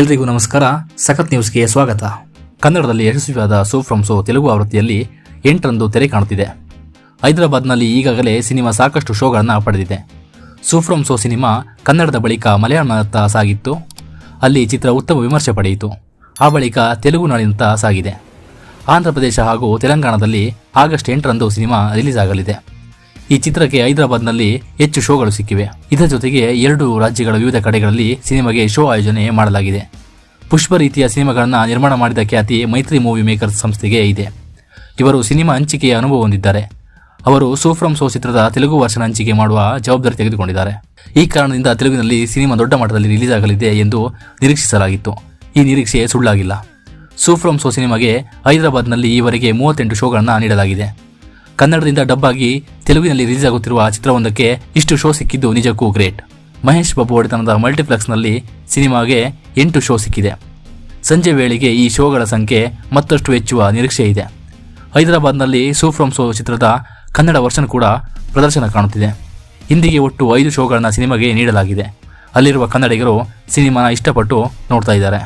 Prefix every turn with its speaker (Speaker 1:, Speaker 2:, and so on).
Speaker 1: ಎಲ್ರಿಗೂ ನಮಸ್ಕಾರ. ಸಖತ್ ನ್ಯೂಸ್ಗೆ ಸ್ವಾಗತ. ಕನ್ನಡದಲ್ಲಿ ಯಶಸ್ವಿಯಾದ ಸೋ ಫ್ರಮ್ ಸೋ ತೆಲುಗು ಆವೃತ್ತಿಯಲ್ಲಿ 8ರಂದು ತೆರೆ ಕಾಣುತ್ತಿದೆ. ಹೈದರಾಬಾದ್ನಲ್ಲಿ ಈಗಾಗಲೇ ಸಿನಿಮಾ ಸಾಕಷ್ಟು ಶೋಗಳನ್ನು ಪಡೆದಿದೆ. ಸೋ ಫ್ರಮ್ ಸೋ ಸಿನಿಮಾ ಕನ್ನಡದ ಬಳಿಕ ಮಲಯಾಳಂನತ್ತ ಸಾಗಿತ್ತು. ಅಲ್ಲಿ ಚಿತ್ರ ಉತ್ತಮ ವಿಮರ್ಶೆ ಪಡೆಯಿತು. ಆ ಬಳಿಕ ತೆಲುಗು ನಾಡಿನತ್ತ ಸಾಗಿದೆ. ಆಂಧ್ರಪ್ರದೇಶ ಹಾಗೂ ತೆಲಂಗಾಣದಲ್ಲಿ ಆಗಸ್ಟ್ 8ರಂದು ಸಿನಿಮಾ ರಿಲೀಸ್ ಆಗಲಿದೆ. ಈ ಚಿತ್ರಕ್ಕೆ ಹೈದರಾಬಾದ್ನಲ್ಲಿ ಹೆಚ್ಚು ಶೋಗಳು ಸಿಕ್ಕಿವೆ. ಇದರ ಜೊತೆಗೆ 2 ರಾಜ್ಯಗಳ ವಿವಿಧ ಕಡೆಗಳಲ್ಲಿ ಸಿನಿಮಾಗೆ ಶೋ ಆಯೋಜನೆ ಮಾಡಲಾಗಿದೆ. ಪುಷ್ಪ ರೀತಿಯ ಸಿನಿಮಾಗಳನ್ನು ನಿರ್ಮಾಣ ಮಾಡಿದ ಖ್ಯಾತಿ ಮೈತ್ರಿ ಮೂವಿ ಮೇಕರ್ಸ್ ಸಂಸ್ಥೆಗೆ ಇದೆ. ಇವರು ಸಿನಿಮಾ ಹಂಚಿಕೆಯ ಅನುಭವ ಹೊಂದಿದ್ದಾರೆ. ಅವರು ಸೋ ಫ್ರಮ್ ಸೋ ಚಿತ್ರದ ತೆಲುಗು ವರ್ಷನ್ ಹಂಚಿಕೆ ಮಾಡುವ ಜವಾಬ್ದಾರಿ ತೆಗೆದುಕೊಂಡಿದ್ದಾರೆ. ಈ ಕಾರಣದಿಂದ ತೆಲುಗಿನಲ್ಲಿ ಸಿನಿಮಾ ದೊಡ್ಡ ಮಟ್ಟದಲ್ಲಿ ರಿಲೀಸ್ ಆಗಲಿದೆ ಎಂದು ನಿರೀಕ್ಷಿಸಲಾಗಿತ್ತು. ಈ ನಿರೀಕ್ಷೆ ಸುಳ್ಳಾಗಿಲ್ಲ. ಸೋ ಫ್ರಮ್ ಸೋ ಸಿನಿಮಾಗೆ ಹೈದರಾಬಾದ್ನಲ್ಲಿ ಈವರೆಗೆ 38 ಶೋಗಳನ್ನು ನೀಡಲಾಗಿದೆ. ಕನ್ನಡದಿಂದ ಡಬ್ ಆಗಿ ತೆಲುಗಿನಲ್ಲಿ ರಿಲೀಸ್ ಆಗುತ್ತಿರುವ ಚಿತ್ರವೊಂದಕ್ಕೆ ಇಷ್ಟು ಶೋ ಸಿಕ್ಕಿದ್ದು ನಿಜಕ್ಕೂ ಗ್ರೇಟ್. ಮಹೇಶ್ ಬಾಬು ಒಡೆತನದ ಮಲ್ಟಿಪ್ಲೆಕ್ಸ್ನಲ್ಲಿ ಸಿನಿಮಾಗೆ 8 ಶೋ ಸಿಕ್ಕಿದೆ. ಸಂಜೆ ವೇಳೆಗೆ ಈ ಶೋಗಳ ಸಂಖ್ಯೆ ಮತ್ತಷ್ಟು ಹೆಚ್ಚುವ ನಿರೀಕ್ಷೆ ಇದೆ. ಹೈದರಾಬಾದ್ನಲ್ಲಿ ಸೋ ಫ್ರಮ್ ಸೋ ಚಿತ್ರದ ಕನ್ನಡ ವರ್ಷನ್ ಕೂಡ ಪ್ರದರ್ಶನ ಕಾಣುತ್ತಿದೆ. ಹಿಂದಿಗೆ ಒಟ್ಟು 5 ಶೋಗಳನ್ನು ಸಿನಿಮಾಗೆ ನೀಡಲಾಗಿದೆ. ಅಲ್ಲಿರುವ ಕನ್ನಡಿಗರು ಸಿನಿಮಾನ ಇಷ್ಟಪಟ್ಟು ನೋಡ್ತಾ ಇದ್ದಾರೆ.